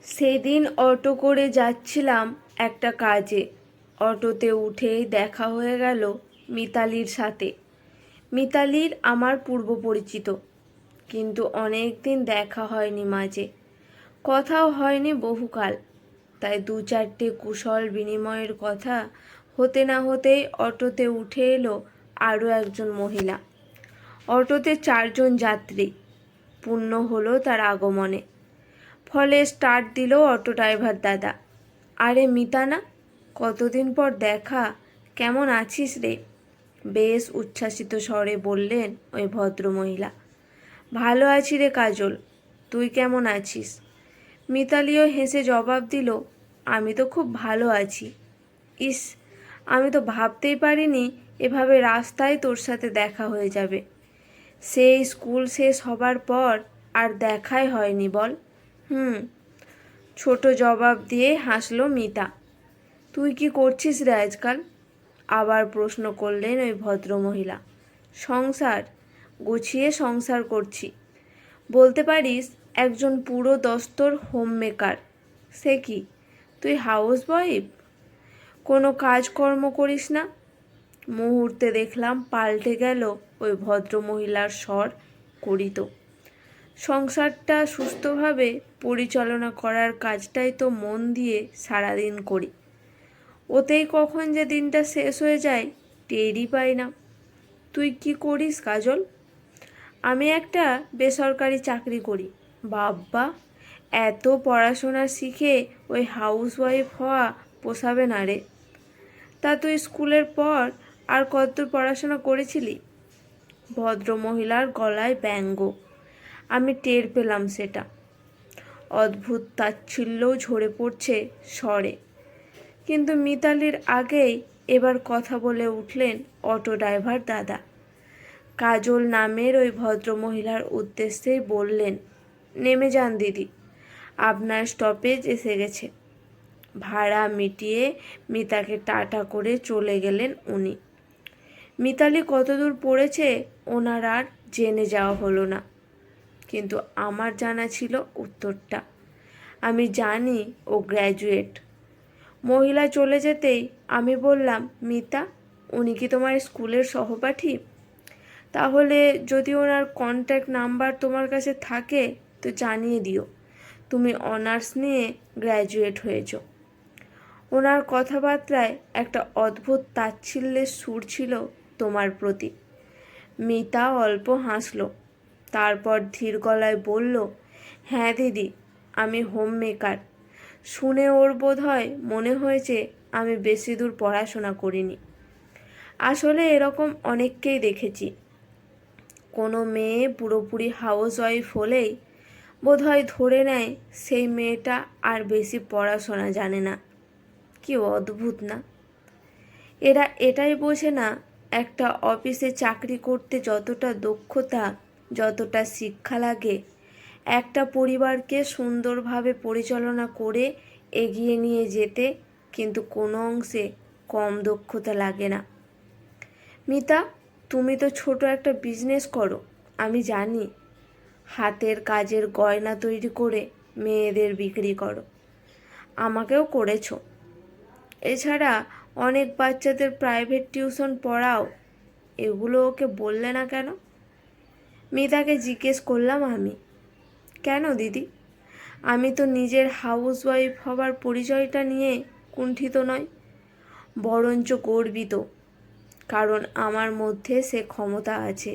সেদিন অটো করে যাচ্ছিলাম একটা কাজে। অটোতে উঠেই দেখা হয়ে গেল মিতালির সাথে। মিতালির আমার পূর্ব পরিচিত, কিন্তু অনেক দিন দেখা হয়নি, মাঝে কথাও হয়নি বহুকাল। তাই দু চারটে কুশল বিনিময়ের কথা হতে না হতেই অটোতে উঠে এলো আরও একজন মহিলা। অটোতে 4 জন যাত্রী পূর্ণ হলো তার আগমনে। ফলে স্টার্ট দিল অটো ড্রাইভার দাদা। আরে মিতা না, কতদিন পর দেখা, কেমন আছিস রে? বেশ উচ্ছ্বাসিত স্বরে বললেন ওই ভদ্রমহিলা। ভালো আছি রে কাজল, তুই কেমন আছিস? মিতালিও হেসে জবাব দিল, আমি তো খুব ভালো আছি। ইস, আমি তো ভাবতেই পারিনি এভাবে রাস্তায় তোর সাথে দেখা হয়ে যাবে। সেই স্কুল শেষ হবার পর আর দেখাই হয়নি বল। হুম, ছোট জবাব দিয়ে হাসলো মিতা। তুই কি করছিস রে আজকাল? আবার প্রশ্ন করলেন ওই ভদ্রমহিলা। সংসার গুছিয়ে সংসার করছি, বলতে পারিস একজন পুরো দস্তুর হোম মেকার। সে কি, তুই হাউস ওয়াইফ? কোনো কাজকর্ম করিস না? মুহূর্তে দেখলাম পাল্টে গেল ওই ভদ্রমহিলার স্বর। করি তো, সংসারটা সুস্থভাবে পরিচালনা করার কাজটাই তো মন দিয়ে সারাদিন করি। ওতেই কখন যে দিনটা শেষ হয়ে যায় টেরই পাই না। তুই কি করিস কাজল? আমি একটা বেসরকারি চাকরি করি। বাব্বা, এত পড়াশোনা শিখে ওই হাউসওয়াইফ হওয়া পোষাবে না রে। তা তুই স্কুলের পর আর কতদূর পড়াশোনা করেছিলি? ভদ্রমহিলার গলায় ব্যঙ্গ। আমি টের পেলাম সেটা। অদ্ভুত তাচ্ছিল্যও ঝরে পড়ছে স্বরে। কিন্তু মিতালির আগেই এবার কথা বলে উঠলেন অটো ড্রাইভার দাদা। কাজল নামের ওই ভদ্রমহিলার উদ্দেশ্যেই বললেন, নেমে যান দিদি, আপনার স্টপেজ এসে গেছে। ভাড়া মিটিয়ে মিতাকে টাটা করে চলে গেলেন উনি। মিতালি কতদূর পড়েছে ওনার আর জেনে যাওয়া হলো না, কিন্তু আমার জানা ছিল উত্তরটা। আমি জানি ও গ্র্যাজুয়েট। মহিলা চলে যেতেই আমি বললাম, মিতা, উনি কি তোমার স্কুলের সহপাঠী? তাহলে যদি ওনার কন্ট্যাক্ট নাম্বার তোমার কাছে থাকে তো জানিয়ে দিও তুমি অনার্স নিয়ে গ্র্যাজুয়েট হয়েছ। ওনার কথাবার্তায় একটা অদ্ভুত তাচ্ছিল্যের সুর ছিল তোমার প্রতি। মিতা অল্প হাসল, তারপর ধীর গলায় বলল, হ্যাঁ দিদি, আমি হোম মেকার। শুনে ওর বোধ হয় মনে হয়েছে আমি বেশি দূর পড়াশোনা করিনি। আসলে এরকম অনেককেই দেখেছি। কোনো মেয়ে পুরোপুরি হাউস ওয়াইফ হলেই বোধহয় ধরে নেয় সেই মেয়েটা আর বেশি পড়াশোনা জানে না। কি অদ্ভুত না? এরা এটাই বোঝে না একটা অফিসে চাকরি করতে যতটা দক্ষতা, যতটা শিক্ষা লাগে, একটা পরিবারকে সুন্দরভাবে পরিচালনা করে এগিয়ে নিয়ে যেতে কিন্তু কোনো অংশে কম দক্ষতা লাগে না। মিতা, তুমি তো ছোট একটা বিজনেস করো, আমি জানি। হাতের কাজের গয়না তৈরি করে মেয়েদের বিক্রি করো, আমাকেও করেছো। এছাড়া অনেক বাচ্চাদের প্রাইভেট টিউশন পড়াও, এগুলো ওকে বললে না কেন? মিতাকে জিজ্ঞেস করলাম আমি। কেন দিদি, আমি তো নিজের হাউস ওয়াইফ হবার পরিচয়টা নিয়ে কুণ্ঠিত নয়, বরঞ্চ গর্বিত। কারণ আমার মধ্যে সে ক্ষমতা আছে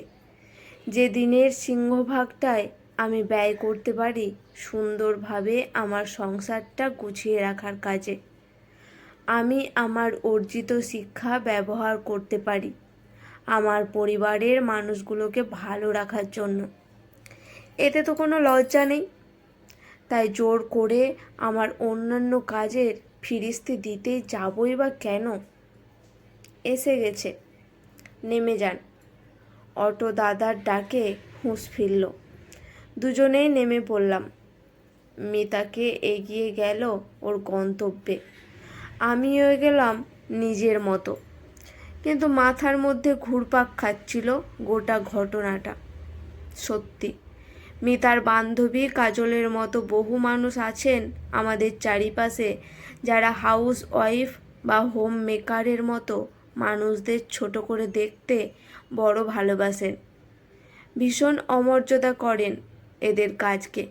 যে দিনের সিংহভাগটায় আমি ব্যয় করতে পারি সুন্দরভাবে আমার সংসারটা গুছিয়ে রাখার কাজে। আমি আমার অর্জিত শিক্ষা ব্যবহার করতে পারি আমার পরিবারের মানুষগুলোকে ভালো রাখার জন্য। এতে তো কোনো লজ্জা নেই। তাই জোর করে আমার অন্যান্য কাজের ফিরিস্তি দিতেই যাবই বা কেন? এসে গেছে, নেমে যান। অটো দাদার ডাকে হুঁশ ফিরল। দুজনেই নেমে পড়লাম। মিতাকে এগিয়ে গেল ওর গন্তব্যে, আমিও গেলাম নিজের মতো। কিন্তু মাথার মধ্যে ঘুরপাক খাচ্ছিল গোটা ঘটনাটা। সত্যি মিতার বান্ধবী কাজলের মতো বহু মানুষ আছেন আমাদের চারিপাশে, যারা হাউস ওয়াইফ বা হোম মেকারের মতো মানুষদের ছোট করে দেখতে বড় ভালোবাসেন। ভীষণ অমর্যাদা করেন এদের কাজকে,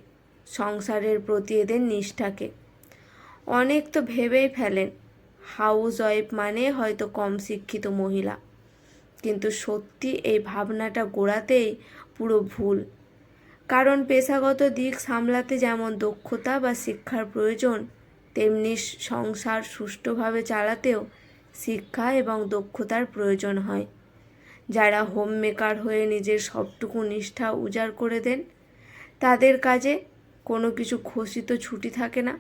সংসারের প্রতি এদের নিষ্ঠাকে। অনেক তো ভেবেই ফেলেন হাউস ওয়াইফ মানে হয়তো কম শিক্ষিত মহিলা, কিন্তু সত্যি এই ভাবনাটা গোড়াতেই পুরো ভুল। কারণ পেশাগত দিক সামলাতে যেমন দক্ষতা বা শিক্ষার প্রয়োজন, তেমনি সংসার সুষ্ঠুভাবে চালাতেও শিক্ষা এবং দক্ষতার প্রয়োজন হয়। যারা হোম মেকার হয়ে নিজের সবটুকু নিষ্ঠা উজাড় করে দেন, তাদের কাজে কোনো কিছু ঘোষিত ছুটি থাকে না,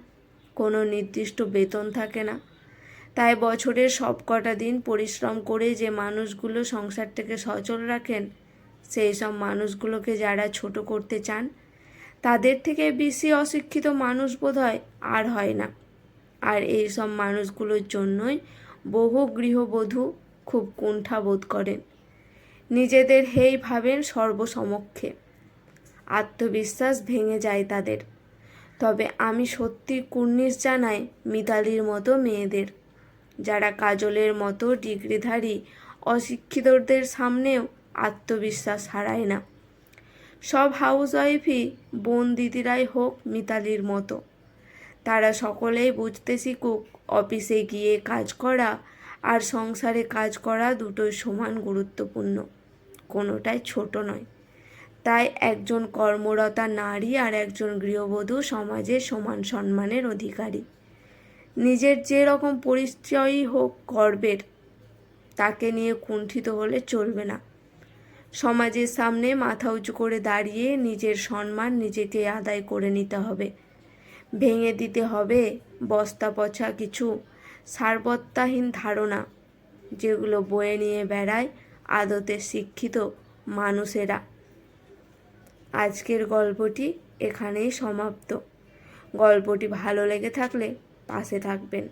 কোনো নির্দিষ্ট বেতন থাকে না। তাই বছরের সব কটা দিন পরিশ্রম করে যে মানুষগুলো সংসারটাকে সচল রাখেন, সেই সব মানুষগুলোকে যারা ছোট করতে চান, তাদের থেকে বেশি অশিক্ষিত মানুষ বোধহয় আর হয় না। আর এই সব মানুষগুলোর জন্যই বহু গৃহবধূ খুব কুণ্ঠা বোধ করেন, নিজেদের হেই ভাবেন সর্বসমক্ষে, আত্মবিশ্বাস ভেঙে যায় তাদের। তবে আমি সত্যি কুর্নিশ জানাই মিতালির মতো মেয়েদের, যারা কাজলের মতো ডিগ্রিধারী অশিক্ষিতদের সামনেও আত্মবিশ্বাস হারায় না। সব হাউসওয়াইফই বোন দিদিরাই হোক মিতালির মতো, তারা সকলেই বুঝতে শিখুক অফিসে গিয়ে কাজ করা আর সংসারে কাজ করা দুটোই সমান গুরুত্বপূর্ণ, কোনোটাই ছোট নয়। তাই একজন কর্মরতা নারী আর একজন গৃহবধূ সমাজে সমান সম্মানের অধিকারী। নিজের যে রকম পরিচয়ই হোক গর্বের, তাকে নিয়ে কুণ্ঠিত হলে চলবে না। সমাজের সামনে মাথা উঁচু করে দাঁড়িয়ে নিজের সম্মান নিজেকে আদায় করে নিতে হবে। ভেঙে দিতে হবে বস্তা পচা কিছু সারবত্তাহীন ধারণা, যেগুলো বয়ে নিয়ে বেড়ায় আদতে শিক্ষিত মানুষেরা। আজকের গল্পটি এখানেই সমাপ্ত। গল্পটি ভালো লেগে থাকলে পাশে থাকবেন।